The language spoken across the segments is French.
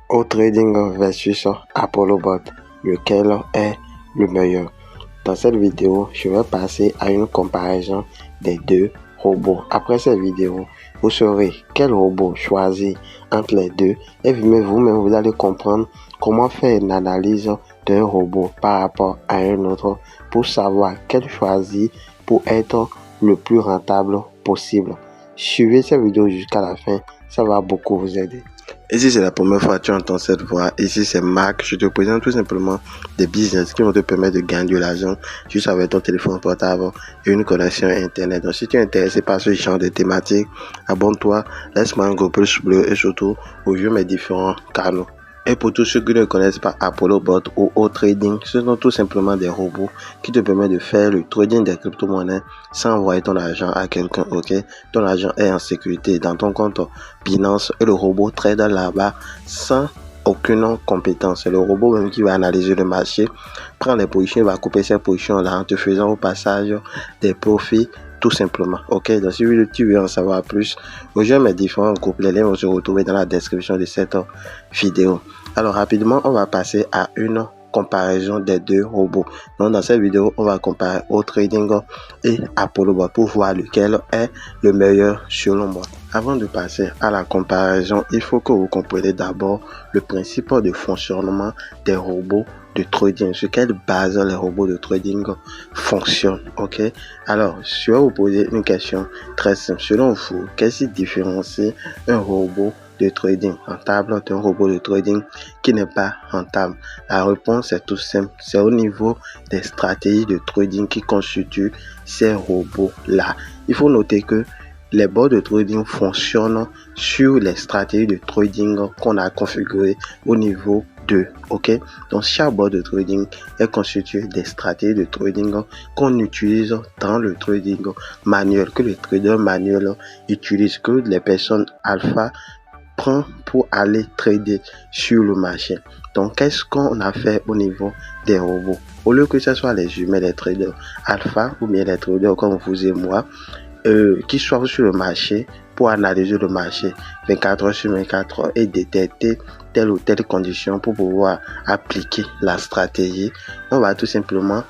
Au trading versus ApolloBot, lequel est le meilleur? Dans cette vidéo, je vais passer à une comparaison des deux robots. Après cette vidéo, vous saurez quel robot choisir entre les deux et vous-même vous allez comprendre comment faire une analyse d'un robot par rapport à un autre pour savoir quel choisir pour être le plus rentable possible. Suivez cette vidéo jusqu'à la fin, ça va beaucoup vous aider. Et si c'est la première fois que tu entends cette voix, ici c'est Marc, je te présente tout simplement des business qui vont te permettre de gagner de l'argent juste avec ton téléphone portable et une connexion internet. Donc si tu es intéressé par ce genre de thématique, abonne-toi, laisse-moi un gros pouce bleu et surtout rejoins mes différents canaux. Et pour tous ceux qui ne connaissent pas ApolloBot ou Trading, ce sont tout simplement des robots qui te permettent de faire le trading des crypto-monnaies sans envoyer ton argent à quelqu'un, ok? Ton argent est en sécurité dans ton compte Binance et le robot trade là-bas sans aucune compétence. C'est le robot même qui va analyser le marché, prendre les positions, il va couper ces positions-là en te faisant au passage des profits tout simplement, ok? Donc si tu veux en savoir plus, rejoins mes différents groupes, les liens vont se retrouver dans la description de cette vidéo. Alors rapidement, on va passer à une comparaison des deux robots. Donc dans cette vidéo, on va comparer Trading et ApolloBot pour voir lequel est le meilleur selon moi. Avant de passer à la comparaison, il faut que vous compreniez d'abord le principe de fonctionnement des robots de trading, sur quelle base les robots de trading fonctionnent, ok? Alors, je vais vous poser une question très simple. Selon vous, qu'est-ce qui différencie un robot de trading rentable d'un robot de trading qui n'est pas rentable? La réponse est tout simple, c'est au niveau des stratégies de trading qui constituent ces robots-là. Il faut noter que les bots de trading fonctionnent sur les stratégies de trading qu'on a configurées au niveau 2, ok? Donc chaque bot de trading est constitué des stratégies de trading qu'on utilise dans le trading manuel, que les traders manuels utilisent, que les personnes alpha prennent pour aller trader sur le marché. Donc qu'est-ce qu'on a fait au niveau des robots? Au lieu que ce soit les humains, les traders alpha ou bien les traders comme vous et moi, qui soient sur le marché pour analyser le marché 24 heures sur 24 heures et détecter telle ou telle condition pour pouvoir appliquer la stratégie, on va tout simplement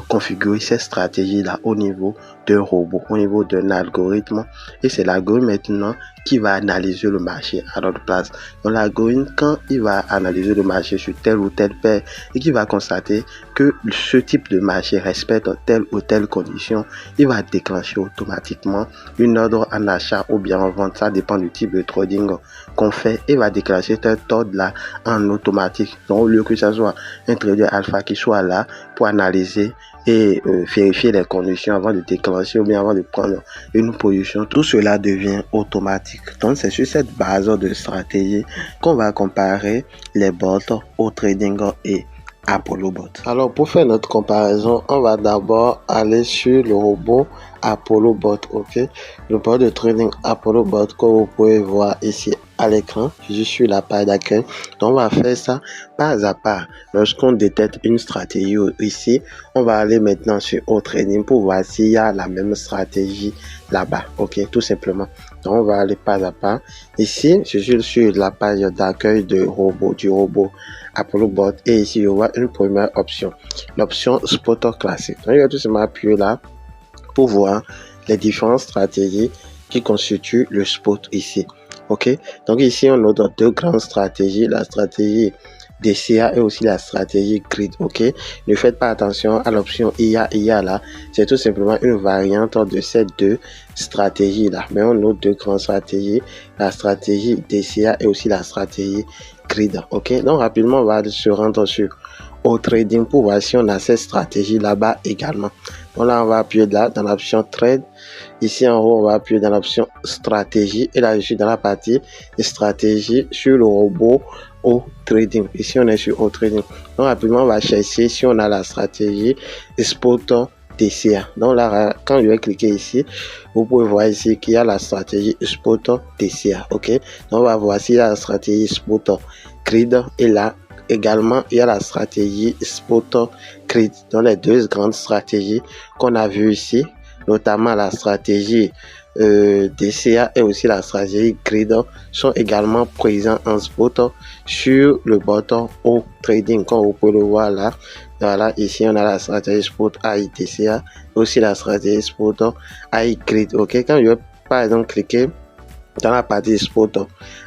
configurer cette stratégie là au niveau d'un robot, au niveau d'un algorithme, et c'est l'algorithme maintenant qui va analyser le marché à notre place. Donc l'algorithme, quand il va analyser le marché sur telle ou telle paire et qu'il va constater que ce type de marché respecte telle ou telle condition, il va déclencher automatiquement une ordre en achat ou bien en vente, ça dépend du type de trading qu'on fait, et va déclencher cet ordre là en automatique. Donc au lieu que ce soit un trader alpha qui soit là pour analyser et vérifier les conditions avant de déclencher ou bien avant de prendre une position, tout cela devient automatique. Donc c'est sur cette base de stratégie qu'on va comparer les bots au trading et ApolloBot. Alors pour faire notre comparaison, on va d'abord aller sur le robot ApolloBot, ok? Le bot de trading ApolloBot que vous pouvez voir ici à l'écran, je suis la page d'accueil. Donc on va faire ça pas à pas. Lorsqu'on détecte une stratégie ici, on va aller maintenant sur Trading pour voir s'il y a la même stratégie là-bas, ok? Tout simplement. Donc on va aller pas à pas. Ici, je suis sur la page d'accueil du robot ApolloBot, et ici je vois une première option, l'option Spotter classique. Donc je vais tout simplement appuyer là pour voir les différentes stratégies qui constituent le spot ici, ok? Donc ici on a deux grandes stratégies, la stratégie DCA et aussi la stratégie grid, ok? Ne faites pas attention à l'option IA là, c'est tout simplement une variante de ces deux stratégies là, mais on a deux grandes stratégies, la stratégie DCA et aussi la stratégie grid, ok? Donc rapidement on va se rendre sur Trading pour voir si on a cette stratégie là-bas également. Donc là on va appuyer là dans l'option trade, ici en haut on va appuyer dans l'option stratégie, et là je suis dans la partie stratégie sur le robot Trading. Ici on est sur Trading. Donc rapidement on va chercher si on a la stratégie Spot DCA. Donc là quand je vais cliquer ici, vous pouvez voir ici qu'il y a la stratégie Spot DCA, ok? Donc on va voir s'il y a la stratégie Spot Grid, et là également il y a la stratégie Spot Grid. Dans les deux grandes stratégies qu'on a vues ici, notamment la stratégie DCA et aussi la stratégie grid sont également présents en spot sur le botton au trading, comme vous pouvez le voir là. Voilà, ici on a la stratégie spot AI DCA et aussi la stratégie spot AI grid. Ok, quand je vais par exemple cliquer dans la partie spot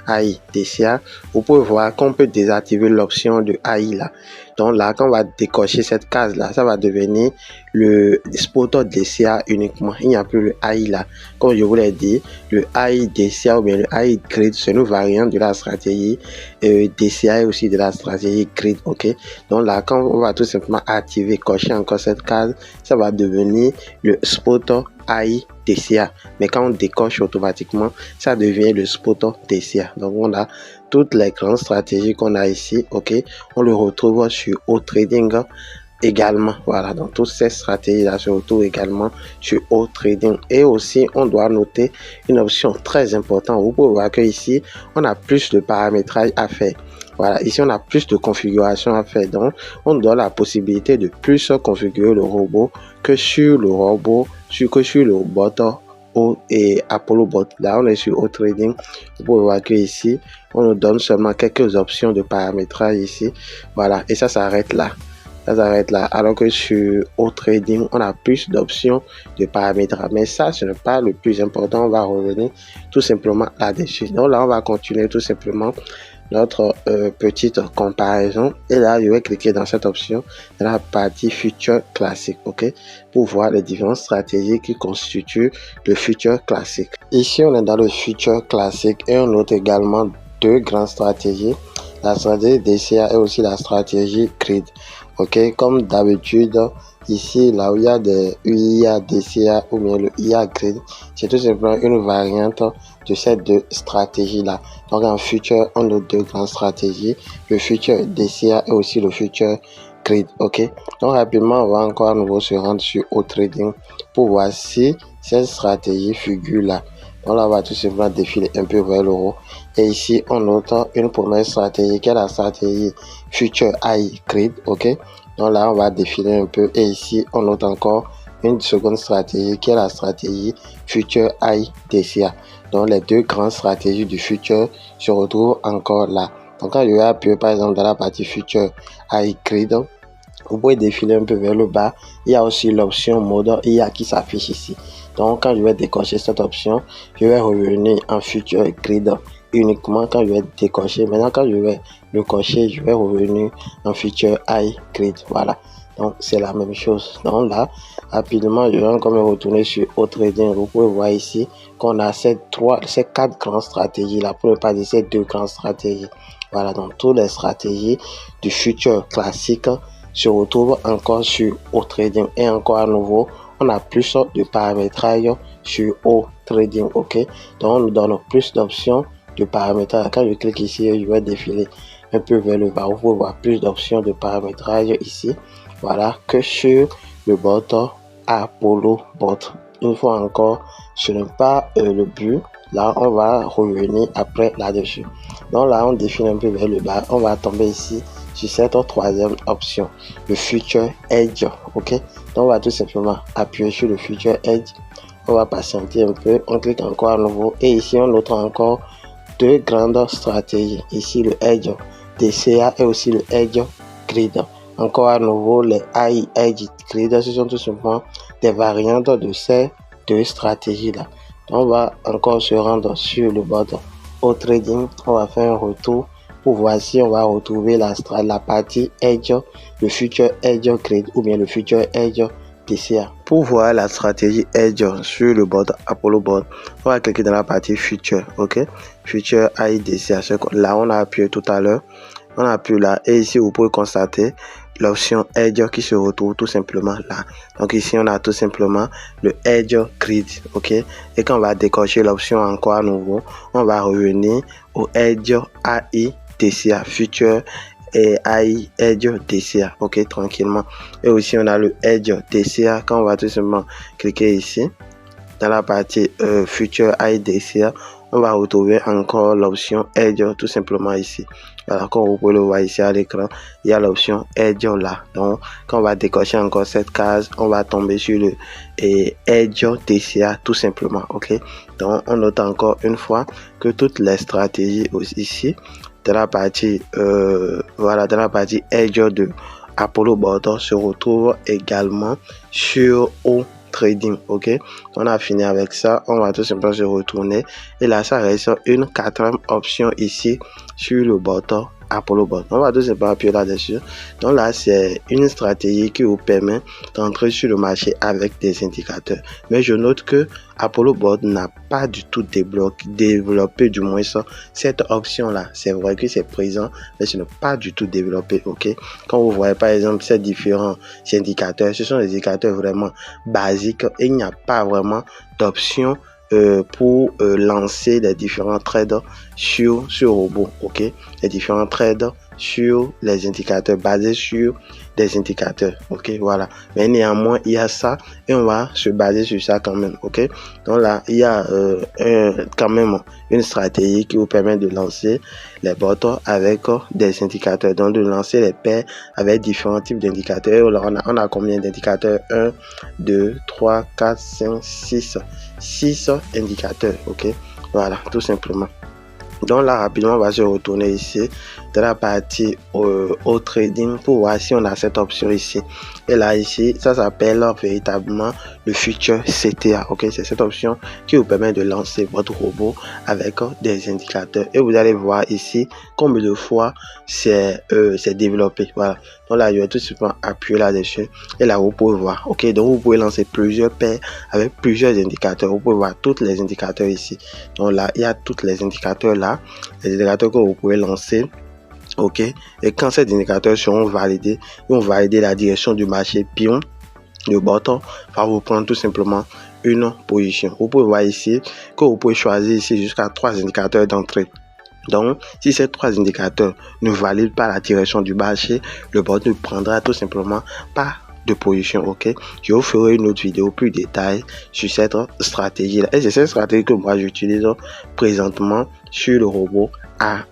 AI DCA, vous pouvez voir qu'on peut désactiver l'option de AI là. Donc là, quand on va décocher cette case là, ça va devenir le spot DCA uniquement. Il n'y a plus le AI là. Comme je vous l'ai dit, le AI DCA ou bien le AI grid, c'est une variante de la stratégie DCA et aussi de la stratégie grid. Ok. Donc là, quand on va tout simplement activer, cocher encore cette case, ça va devenir le spot AI DCA. Mais quand on décoche automatiquement, ça devient le spot DCA. Donc on a toutes les grandes stratégies qu'on a ici. Ok, on le retrouve sur Trading également. Voilà, donc toutes ces stratégies là se retrouvent également sur Trading. Et aussi on doit noter une option très importante. Vous pouvez voir que ici on a plus de paramétrage à faire. Voilà, ici on a plus de configuration à faire, donc on donne la possibilité de plus configurer le robot que sur le robot, sur le bot et Apollo Bot. Là on est sur Trading. Vous pouvez voir que ici on nous donne seulement quelques options de paramétrage ici. Voilà, et ça s'arrête là. Ça s'arrête là, alors que sur Trading on a plus d'options de paramétrage, mais ça ce n'est pas le plus important. On va revenir tout simplement là-dessus. Donc là on va continuer tout simplement notre petite comparaison, et là je vais cliquer dans cette option dans la partie Future Classic, ok, pour voir les différentes stratégies qui constituent le Future Classic. Ici on est dans le Future Classic et on note également deux grandes stratégies, la stratégie DCA et aussi la stratégie grid. Ok, comme d'habitude, ici là où il y a des IA DCA ou bien le IA grid, c'est tout simplement une variante de ces deux stratégies là. Donc en future, on a deux grandes stratégies, le future DCA et aussi le future grid. Ok, donc rapidement on va encore à nouveau se rendre sur Trading pour voir si cette stratégie figure là. Donc là on va tout simplement défiler un peu vers le haut, et ici on note une première stratégie qui est la stratégie future AI grid. Ok, donc là on va défiler un peu, et ici on note encore une seconde stratégie qui est la stratégie future AI DCA. Donc les deux grandes stratégies du futur se retrouvent encore là. Donc quand je vais appuyer par exemple dans la partie future AI grid, vous pouvez défiler un peu vers le bas. Il y a aussi l'option mode IA qui s'affiche ici. Donc quand je vais décocher cette option, je vais revenir en future grid uniquement quand je vais décocher. Maintenant quand je vais le cocher, je vais revenir en future AI grid. Voilà, donc c'est la même chose. Donc là rapidement je vais encore me retourner sur Trading. Vous pouvez voir ici qu'on a ces quatre grandes stratégies là, pour ne pas dire ces deux grandes stratégies. Voilà, donc toutes les stratégies du futur classique se retrouvent encore sur Trading, et encore à nouveau on a plus de paramétrage sur Trading. Ok, donc on nous donne plus d'options de paramétrage. Quand je clique ici, je vais défiler un peu vers le bas. Vous pouvez voir plus d'options de paramétrage ici, voilà, que sur le bot Apollo Bot. Une fois encore, ce n'est pas le but. Là on va revenir après là-dessus. Donc là on défile un peu vers le bas, on va tomber ici sur cette troisième option, le Future Edge. Ok, donc on va tout simplement appuyer sur le Future Edge. On va patienter un peu, on clique encore à nouveau, et ici on note encore deux grandes stratégies, ici le Edge DCA et aussi le Edge Grid. Encore à nouveau les AI Edge Grid, ce sont tout simplement des variantes de ces deux stratégies là. Donc on va encore se rendre sur le bot Trading, on va faire un retour pour voir si on va retrouver la partie Edge, le Future Edge Grid ou bien le Future Edge DCA. Pour voir la stratégie Edge sur le bot Apollo Bot, on va cliquer dans la partie Future. Ok, Future AI DCA. Là on a appuyé tout à l'heure, on appuie là, et ici vous pouvez constater l'option Edge qui se retrouve tout simplement là. Donc ici on a tout simplement le Edge Grid. Ok, et quand on va décocher l'option encore à nouveau, on va revenir au Edge AI DCA, Future et AI Edge DCA. Ok, tranquillement. Et aussi on a le Edge DCA. Quand on va tout simplement cliquer ici dans la partie Future AI DCA, on va retrouver encore l'option Edge tout simplement ici. Voilà, comme vous pouvez le voir ici à l'écran, il y a l'option Edge là. Donc, quand on va décocher encore cette case, on va tomber sur le Edge TCA tout simplement. Ok, donc on note encore une fois que toutes les stratégies ici de la partie voilà, dans la partie Edge de Apollo Bot se retrouve également sur Trading. Ok, on a fini avec ça, on va tout simplement se retourner et là ça reste une quatrième option ici sur le botton Apollo Bot. On va tout simplement appuyer là-dessus. Donc là c'est une stratégie qui vous permet d'entrer sur le marché avec des indicateurs, mais je note que Apollo Bot n'a pas du tout développé du moins ça, cette option là. C'est vrai que c'est présent, mais ce n'est pas du tout développé. Ok, quand vous voyez par exemple ces différents indicateurs, ce sont des indicateurs vraiment basiques et il n'y a pas vraiment d'option pour lancer les différents trades sur ce robot. Ok, les différents trades sur les indicateurs, basés sur des indicateurs. Ok, voilà, mais néanmoins il y a ça et on va se baser sur ça quand même. Ok, donc là il y a quand même une stratégie qui vous permet de lancer les bots avec des indicateurs, donc de lancer les paires avec différents types d'indicateurs. On a combien d'indicateurs? 1 2 3 4 5 6 indicateurs. Ok, voilà, tout simplement. Donc là rapidement on va se retourner ici dans la partie au trading pour voir si on a cette option ici, et là ici ça s'appelle véritablement le future CTA. Ok, c'est cette option qui vous permet de lancer votre robot avec des indicateurs et vous allez voir ici combien de fois c'est développé. Voilà, donc là je vais tout simplement appuyer là-dessus et là vous pouvez voir. Ok, donc vous pouvez lancer plusieurs paires avec plusieurs indicateurs. Vous pouvez voir tous les indicateurs ici. Donc là il y a tous les indicateurs là, les indicateurs que vous pouvez lancer. Ok, et quand ces indicateurs seront validés, ils vont valider la direction du marché, puis le botton va vous prendre tout simplement une position. Vous pouvez voir ici que vous pouvez choisir ici jusqu'à 3 indicateurs d'entrée. Donc, si ces 3 indicateurs ne valident pas la direction du marché, le botton ne prendra tout simplement pas de position. Ok, je vous ferai une autre vidéo plus détaillée sur cette stratégie là, et c'est cette stratégie que moi j'utilise présentement sur le robot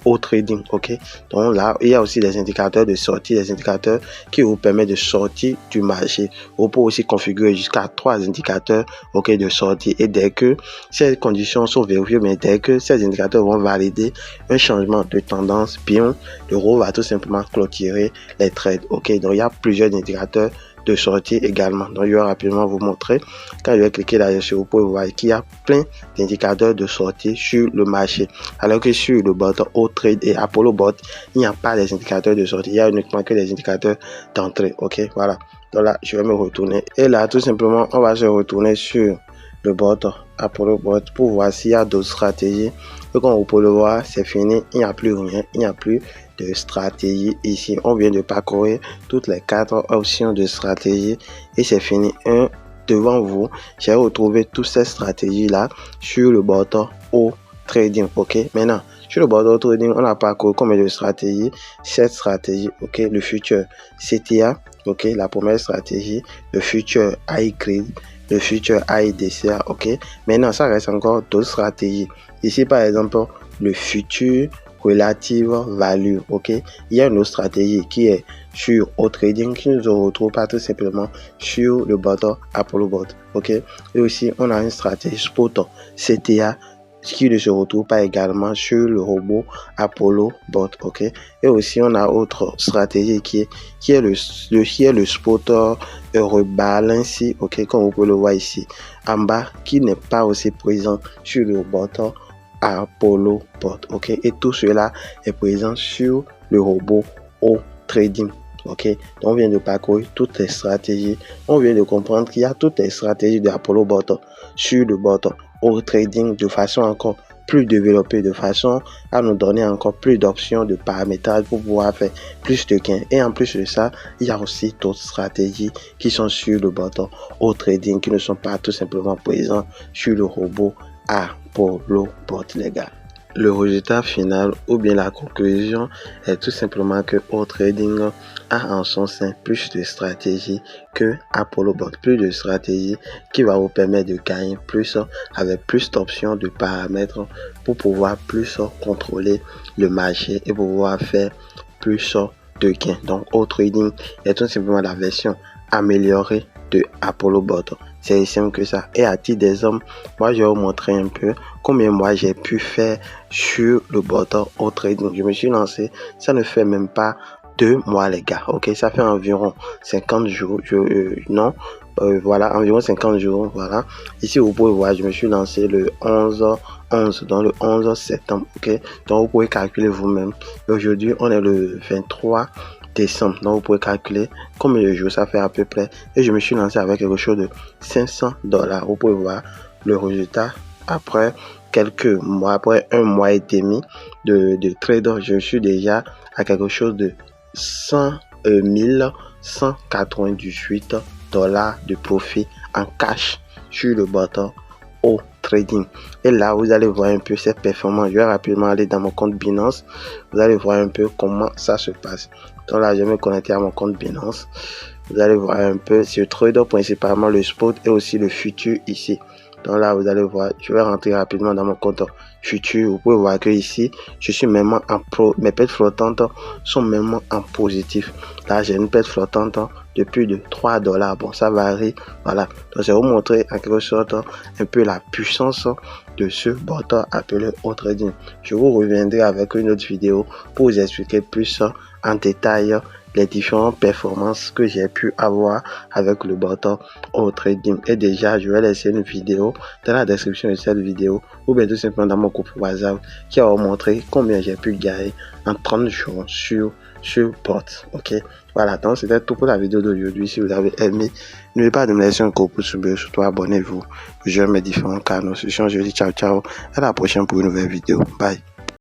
au trading. Ok, donc là il y a aussi des indicateurs de sortie, des indicateurs qui vous permettent de sortir du marché. Vous pouvez aussi configurer jusqu'à 3 indicateurs, ok, de sortie, et dès que ces conditions sont vérifiées, mais dès que ces indicateurs vont valider un changement de tendance, bien l'euro va tout simplement clôturer les trades. Ok, donc il y a plusieurs indicateurs de sortie également. Donc je vais rapidement vous montrer. Quand je vais cliquer là-dessus, vous pouvez voir qu'il y a plein d'indicateurs de sortie sur le marché, alors que sur le bot au trade et Apollo Bot, il n'y a pas des indicateurs de sortie, il y a uniquement que des indicateurs d'entrée. Ok, voilà, donc là je vais me retourner et là tout simplement on va se retourner sur le bot Apollo Bot pour voir s'il y a d'autres stratégies. Et comme vous pouvez le voir, c'est fini, il n'y a plus rien, il n'y a plus de stratégie ici. On vient de parcourir toutes les 4 options de stratégie et c'est fini. Devant vous, j'ai retrouvé toutes ces stratégies là sur le botton au trading. Ok, maintenant sur le botton trading, on a parcouru combien de stratégies? 7 stratégies. Ok, le future CTA, ok, la première stratégie, le future high grid, le future high DCA. Ok, maintenant ça reste encore d'autres stratégies. Ici par exemple le futur relative value. Ok, il y a une autre stratégie qui est sur au trading qui ne se retrouve pas tout simplement sur le botton Apollo Bot. Ok, et aussi on a une stratégie spot CTA qui ne se retrouve pas également sur le robot Apollo Bot. Ok, et aussi on a autre stratégie qui est le spot rebalance. Ok, comme vous pouvez le voir ici en bas, qui n'est pas aussi présent sur le botton Apollo Bot. Ok, et tout cela est présent sur le robot au trading. Ok, donc on vient de parcourir toutes les stratégies, on vient de comprendre qu'il y a toutes les stratégies de Apollo Bot sur le bot au trading de façon encore plus développée, de façon à nous donner encore plus d'options de paramétrage pour pouvoir faire plus de gains. Et en plus de ça, il y a aussi d'autres stratégies qui sont sur le botton au trading qui ne sont pas tout simplement présents sur le robot Apollo Bot, les gars. le résultat final ou bien la conclusion est tout simplement que AuTrading a en son sein plus de stratégies que ApolloBot, plus de stratégies qui va vous permettre de gagner plus avec plus d'options, de paramètres pour pouvoir plus contrôler le marché et pouvoir faire plus de gains. Donc AuTrading est tout simplement la version améliorée de ApolloBot. C'est simple que ça. Et à titre d'exemple, moi je vais vous montrer un peu combien moi j'ai pu faire sur le bot AuTrading. Je me suis lancé, ça ne fait même pas 2 mois les gars. Ok, ça fait environ 50 jours. Voilà, environ 50 jours. Voilà. Ici vous pouvez voir, je me suis lancé le 11 dans le 11 septembre. Ok, donc vous pouvez calculer vous-même. Aujourd'hui on est le 23 décembre, donc vous pouvez calculer combien de jours ça fait à peu près. Et je me suis lancé avec quelque chose de $500. Vous pouvez voir le résultat après quelques mois, après 1 mois et demi de trade. Je suis déjà à quelque chose de 100 198 $ de profit en cash sur le botton AuTrading. Et là vous allez voir un peu cette performance. Je vais rapidement aller dans mon compte Binance. Vous allez voir un peu comment ça se passe. Donc là je vais me connecter à mon compte Binance. Vous allez voir un peu sur Trader, principalement le spot et aussi le futur ici. Donc là vous allez voir, je vais rentrer rapidement dans mon compte futur. Vous pouvez voir que ici je suis même en pro, mes pertes flottantes sont même en positif. Là j'ai une perte flottante de plus de $3. Bon, ça varie. Voilà, donc je vais vous montrer en quelque sorte un peu la puissance de ce bot appelé AuTrading. Je vous reviendrai avec une autre vidéo pour vous expliquer plus en détail les différentes performances que j'ai pu avoir avec le bot AuTrading. Et déjà je vais laisser une vidéo dans la description de cette vidéo ou bien tout simplement dans mon groupe WhatsApp qui va vous montrer combien j'ai pu gagner en 30 jours sur bot. Ok, voilà, donc c'était tout pour la vidéo d'aujourd'hui. Si vous avez aimé, n'oubliez pas de me laisser un gros pouce bleu, surtout abonnez-vous. Je mes différents canaux. Je dis ciao ciao, à la prochaine pour une nouvelle vidéo. Bye.